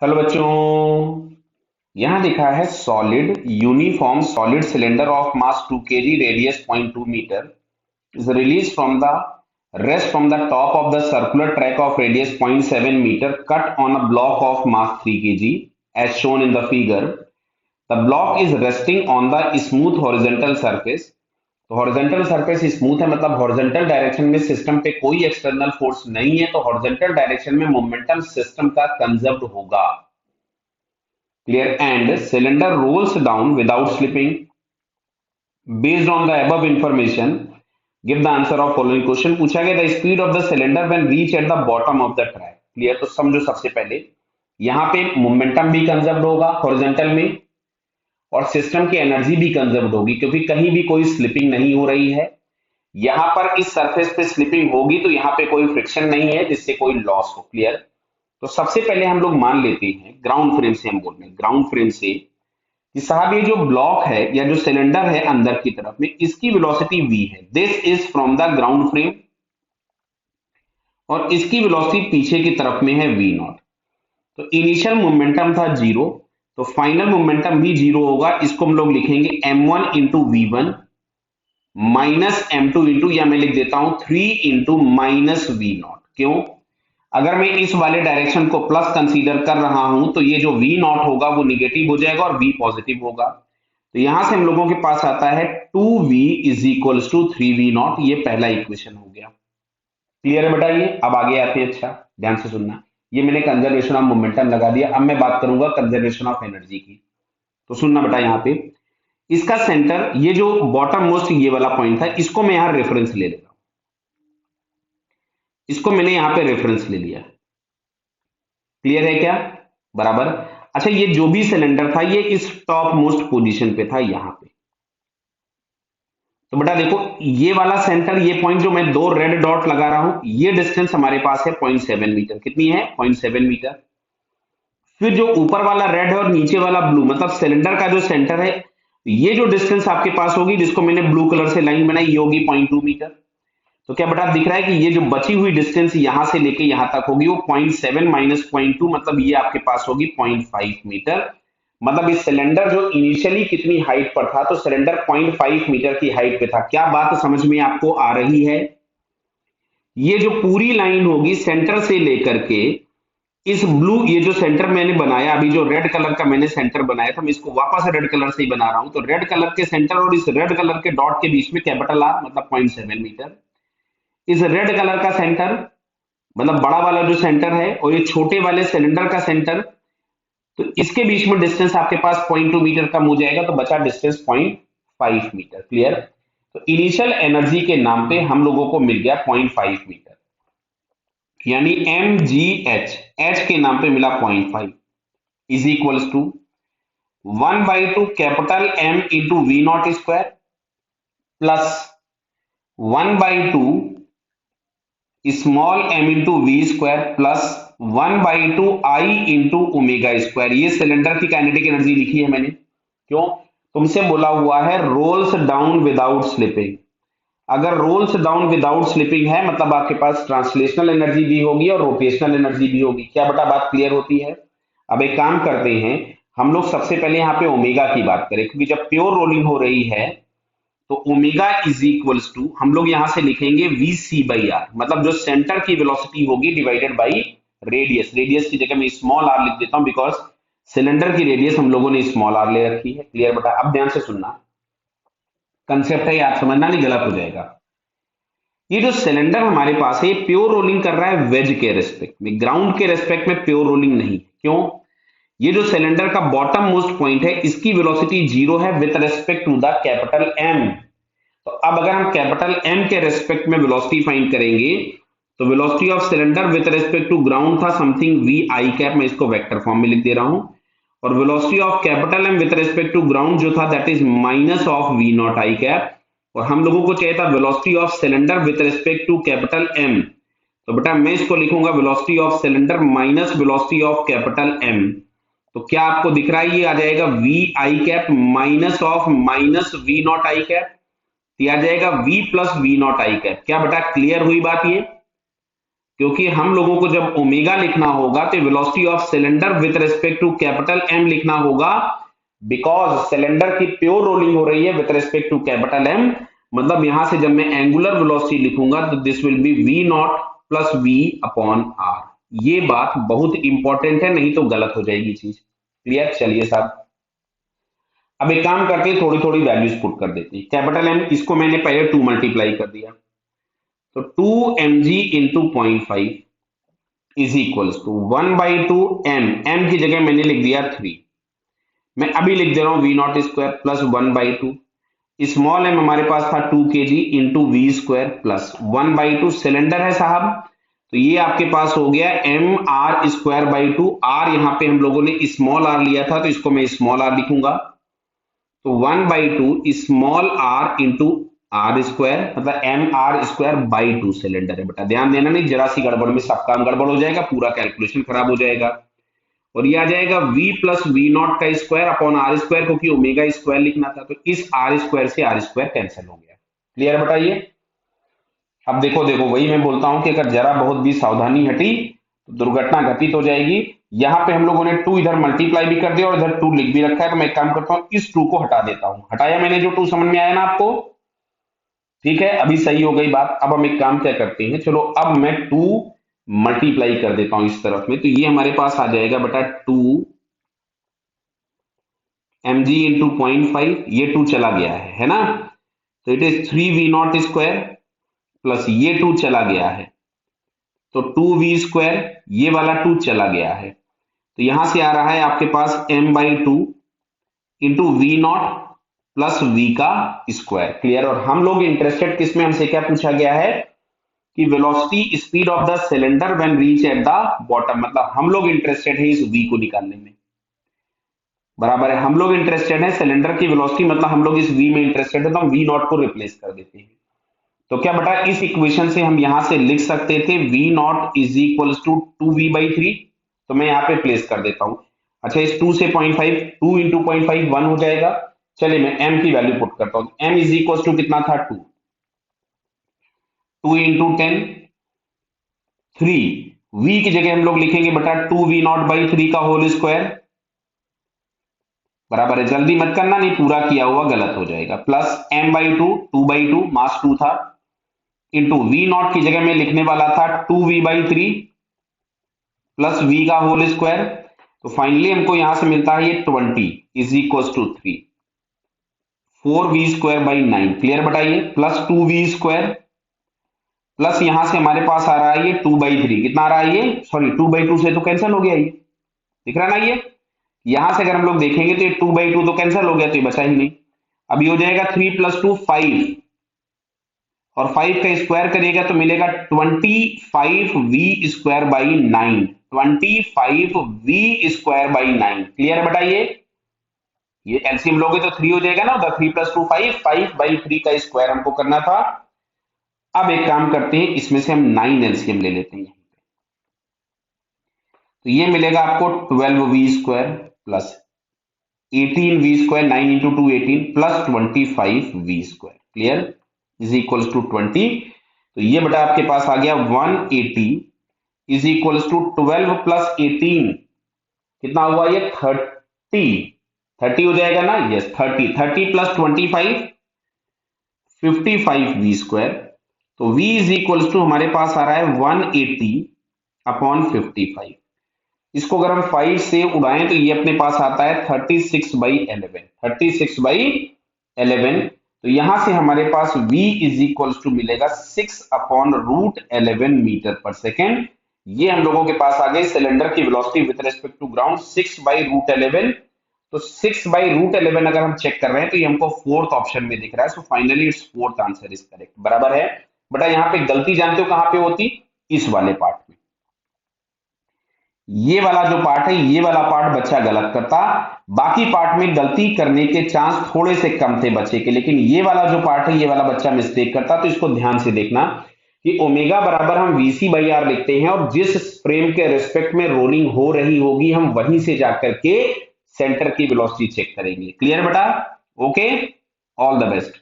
Hello बच्चों। यहां लिखा है solid uniform solid cylinder of mass 2 kg radius 0.2 metre is released from the rest from the top of the circular track of radius 0.7 meter cut on a block of mass 3 kg as shown in the figure. The block is resting on the smooth horizontal surface. तो horizontal surface smooth है मतलब horizontal direction में system पे कोई external force नहीं है, तो horizontal direction में मोमेंटम सिस्टम का कंजर्व्ड होगा। Clear? And cylinder rolls down without slipping. Based on the above information, give the answer of following question. पूछा गया the speed of the cylinder when reach at the bottom of the track. Clear? तो समझो सबसे पहले यहाँ पे momentum भी conserved होगा हॉरिजॉन्टल में, और सिस्टम की एनर्जी भी कंजर्व्ड होगी क्योंकि कहीं भी कोई स्लिपिंग नहीं हो रही है। यहाँ पर इस सरफेस पे स्लिपिंग होगी तो यहाँ पे कोई फ्रिक्शन नहीं है जिससे कोई लॉस हो। क्लियर? तो सबसे पहले हम लोग मान लेते हैं ग्राउंड फ्रेम से, हम बोल रहे हैं ग्राउंड फ्रेम से कि साहब ये जो ब्लॉक है या जो सिलेंडर है अंदर की तरफ में, इसकी वेलोसिटी v है। This is from the ground frame, और इसकी वेलोसिटी पीछे की तरफ में है v नॉट। तो इनिशियल मोमेंटम था जीरो, तो फाइनल मोमेंटम भी जीरो होगा। इसको हम लोग लिखेंगे m1 into V one minus m2 into, या मैं लिख देता हूं 3 इंटू माइनस वी नॉट। क्यों? अगर मैं इस वाले डायरेक्शन को प्लस कंसीडर कर रहा हूं तो ये जो v नॉट होगा वो निगेटिव हो जाएगा और v पॉजिटिव होगा। तो यहां से हम लोगों के पास आता है 2v is equals to 3v not. ये पहला इक्वेशन हो गया। क्लियर है बेटा? ये अब आगे आते हैं। अच्छा, ध्यान से सुनना। ये मैंने कंजर्वेशन ऑफ मोमेंटम लगा दिया। अब मैं बात करूंगा कंजर्वेशन ऑफ एनर्जी की। तो सुनना बेटा, यहां पे इसका सेंटर, ये जो बॉटम मोस्ट ये वाला पॉइंट था, इसको मैं यहां रेफरेंस ले लेता हूं। इसको मैंने यहां पे रेफरेंस ले लिया। क्लियर है क्या? बराबर। अच्छा, ये जो भी सिलेंडर था ये इस टॉप मोस्ट पोजीशन पे था यहां पे। तो बेटा देखो, ये वाला सेंटर, ये पॉइंट जो मैं दो रेड डॉट लगा रहा हूं, ये डिस्टेंस हमारे पास है 0.7 मीटर। कितनी है? 0.7 मीटर। फिर जो ऊपर वाला रेड है और नीचे वाला ब्लू, मतलब सिलेंडर का जो सेंटर है, ये जो डिस्टेंस आपके पास होगी जिसको मैंने ब्लू कलर से लाइन बनाई, ये होगी 0.2 मीटर। तो क्या बेटा दिख रहा है कि ये जो बची हुई डिस्टेंस यहां से लेके यहां तक होगी वो 0.7 माइनस 0.2, मतलब ये आपके पास होगी 0.5 मीटर। मतलब इस सिलेंडर जो इनिशियली कितनी हाइट पर था, तो सिलेंडर 0.5 मीटर की हाइट पे था। क्या बात समझ में आपको आ रही है? ये जो पूरी लाइन होगी सेंटर से लेकर के इस ब्लू, ये जो सेंटर मैंने बनाया अभी, जो रेड कलर का मैंने सेंटर बनाया था, मैं इसको वापस रेड कलर से ही बना रहा हूं। तो रेड कलर के सेंटर और इस रेड कलर के डॉट के बीच में कैपिटल आर मतलब 0.7 मीटर। इस रेड कलर का सेंटर मतलब बड़ा वाला जो सेंटर है, और ये छोटे वाले सिलेंडर का सेंटर, तो इसके बीच में डिस्टेंस आपके पास 0.2 मीटर कम हो जाएगा, तो बचा डिस्टेंस 0.5 मीटर। क्लियर? तो इनिशियल एनर्जी के नाम पे हम लोगों को मिल गया 0.5 मीटर, यानी एम जी एच के नाम पे मिला 0.5 is equals to 1/2 capital M into V naught square plus 1/2 small M into V square plus 1/2 I into omega square. ये सिलेंडर की काइनेटिक एनर्जी लिखी है मैंने। क्यों? तुमसे बोला हुआ है रोल्स डाउन विदाउट स्लिपिंग। अगर रोल्स डाउन विदाउट स्लिपिंग है मतलब आपके पास ट्रांसलेशनल एनर्जी भी होगी और रोटेशनल एनर्जी भी होगी। क्या बेटा बात क्लियर होती है? अब एक काम करते हैं, हम लोग सबसे पहले यहाँ पे ओमेगा की बात करें, क्योंकि जब प्योर रोलिंग हो रही है तो ओमेगा इज इक्वल्स टू हम लोग यहां से लिखेंगे वी सी बाई आर, मतलब जो सेंटर की वेलोसिटी होगी डिवाइडेड बाई रेडियस। रेडियस की जगह मैं स्मॉल आर लिख देता हूं बिकॉज सिलेंडर की रेडियस हम लोगों ने स्मॉल आर ले रखी है। क्लियर बेटा? अब ध्यान से सुनना, कंसेप्ट है याद समझना, नहीं गलत हो जाएगा। ये जो सिलेंडर हमारे पास है ये प्योर रोलिंग कर रहा है वेज के रेस्पेक्ट में, ग्राउंड के रेस्पेक्ट में प्योर रोलिंग नहीं। क्यों? ये जो सिलेंडर का बॉटम मोस्ट पॉइंट है इसकी वेलोसिटी जीरो है with respect to the capital M. तो अब अगर हम कैपिटल एम के रेस्पेक्ट में वेलोसिटी फाइंड करेंगे तो velocity of cylinder with respect to ground था समथिंग वी आई कैप, मैं इसको वेक्टर फॉर्म में लिख दे रहा हूं, और velocity of capital M with respect to ground जो था that is minus of V naught I cap. और हम लोगों को चाहिए था velocity of cylinder with respect to capital M. तो बेटा मैं इसको लिखूंगा velocity of cylinder minus velocity of capital M. तो क्या आपको दिख रहा है? ये आ जाएगा V I cap minus of minus V naught I cap, आ जाएगा v plus V naught I cap. क्या बेटा क्लियर हुई बात? ये क्योंकि हम लोगों को जब ओमेगा लिखना होगा तो velocity of cylinder with respect to capital M लिखना होगा, बिकॉज सिलेंडर की प्योर रोलिंग हो रही है with respect to capital M. मतलब यहां से जब मैं एंगुलर वेलोसिटी लिखूंगा तो this will be V naught plus V upon R. ये बात बहुत इंपॉर्टेंट है, नहीं तो गलत हो जाएगी चीज। क्लियर? चलिए साहब, अब एक काम करते हैं, थोड़ी थोड़ी वैल्यूज पुट कर देते हैं। कैपिटल एम, इसको मैंने पहले 2 मल्टीप्लाई कर दिया, तो 2 mg into 0.5 is equals to 1/2 M की जगह मैंने लिख दिया 3। मैं अभी लिख दे रहा हूं V naught square plus 1/2, small M हमारे पास था 2 kg into V square plus 1/2 cylinder है साहब, तो ये आपके पास हो गया M R square by 2। R यहाँ पे हम लोगों ने स्मॉल आर लिया था तो इसको मैं स्मॉल आर लिखूंगा, तो 1/2 small R into R square, मतलब M R square by 2 cylinder है बेटा। ध्यान देना, नहीं जरा सी गड़बड़ में सब काम गड़बड़ हो जाएगा, पूरा कैलकुलेशन खराब हो जाएगा। और ये आ जाएगा v प्लस वी नॉट का स्क्वायर अपॉन आर स्क्वायर, क्योंकि ओमेगा स्क्वायर लिखना था, तो इस आर स्क्वायर से आर स्क्वायर कैंसिल हो गया। क्लियर बताइए? अब देखो देखो, वही मैं बोलता हूं कि अगर जरा बहुत भी सावधानी हटी तो दुर्घटना घटित हो जाएगी। यहां पे हम लोगों ने 2 इधर मल्टीप्लाई भी कर दिया और इधर 2 लिख भी रखा है, तो मैं एक काम करता हूं इस 2 को हटा देता हूं। हटाया मैंने, जो 2 समझ में आया ना आपको? ठीक है, अभी सही हो गई बात। अब हम एक काम क्या करते हैं, चलो अब मैं 2 मल्टीप्लाई कर देता हूं इस तरफ में, तो ये हमारे पास आ जाएगा बेटा 2 mg इंटू 0.5, ये 2 चला गया है ना, तो it is 3v not square plus ये 2 चला गया है, तो 2v स्क्वायर, ये वाला 2 चला गया है, तो यहां से आ रहा है आपके पास m/2 into V naught plus v का स्क्वायर। क्लियर? और हम लोग इंटरेस्टेड किसमें, हमसे क्या पूछा गया है कि velocity speed of the cylinder when reach at the bottom, मतलब हम लोग इंटरेस्टेड है इस v को निकालने में। बराबर है, हम लोग इंटरेस्टेड है सिलेंडर की वेलोसिटी, मतलब हम लोग इस v में इंटरेस्टेड है, तो हम v नॉट को रिप्लेस कर देते हैं। तो क्या बेटा इस इक्वेशन से हम यहां से लिख सकते थे v नॉट इज इक्वल्स टू 2v/3, तो मैं यहां पे प्लेस कर देता हूं। अच्छा, इस 2 से 0.5, 2 इंटू 0.5 1 हो जाएगा। चलिए मैं m की वैल्यू पुट करता हूं, m इज इक्वल्स टू कितना था 2, 2 इंटू 10 3, v की जगह हम लोग लिखेंगे बेटा 2v0/3 का होल स्क्वायर। बराबर है, जल्दी मत करना, नहीं पूरा किया हुआ गलत हो जाएगा, प्लस m/2, 2/2 मास 2 था, इंटू वी नॉट की जगह में लिखने वाला था 2v/3 प्लस v का होल स्क्वायर। तो फाइनली हमको यहां से मिलता है ये 20 is equal to 3, 4v square by 9। Clear बताइए? प्लस 2v स्क्वायर प्लस यहां से हमारे पास आ रहा है ये 2/3, कितना आ रहा है ये, सॉरी 2/2 से तो कैंसिल हो गया, ये दिख रहा ना, ये यहां से अगर हम लोग देखेंगे तो ये 2/2 तो कैंसिल हो गया, तो ये बचा ही नहीं। अब ये हो जाएगा 3 + 2 5, और 5 का स्क्वायर करिएगा तो मिलेगा 25v square by 9, 25v square by 9। Clear बताइए? ये एलसीएम लोगे तो 3 हो जाएगा ना, उधर 3 + 2 5, 5/3 का स्क्वायर हमको करना था। अब एक काम करते हैं, इसमें से हम 9 एलसीएम ले लेते हैं, तो ये मिलेगा आपको 12v square plus 18v square, 9 into 2 18 plus 25v square. Clear? Is equal to 20, तो ये बेटा आपके पास आ गया 180 इज इक्वल टू 12 प्लस 18, कितना हुआ ये 30 हो जाएगा ना, यस 30 प्लस 25 55v स्क्वायर, तो v इज इक्वल टू हमारे पास आ रहा है 180 अपॉन 55। इसको अगर हम 5 से उड़ाएं तो ये अपने पास आता है 36/11, 36/11। तो यहां से हमारे पास v इज इक्वल टू मिलेगा 6/√11 मीटर पर सेकेंड। ये हम लोगों के पास आ गई सिलेंडर की velocity with respect to ground 6/√11। तो 6/√11 अगर हम चेक कर रहे हैं तो ये हमको फोर्थ ऑप्शन में दिख रहा है, so finally it's fourth answer is correct. बराबर है बेटा, यहाँ पे गलती जानते हो कहां पे होती, इस वाले पार्ट में। ये वाला जो पार्ट है, ये वाला पार्ट बच्चा गलत करता, बाकी पार्ट में गलती करने के चांस थोड़े से कम थे बच्चे के, लेकिन ये वाला जो पार्ट है ये वाला बच्चा मिस्टेक करता। तो इसको ध्यान से देखना कि ओमेगा बराबर हम VC/R लिखते हैं, और जिस फ्रेम के रिस्पेक्ट में रोलिंग हो रही होगी हम वहीं से जाकर के सेंटर की वेलोसिटी चेक करेंगे। क्लियर बेटा? Okay, all the best.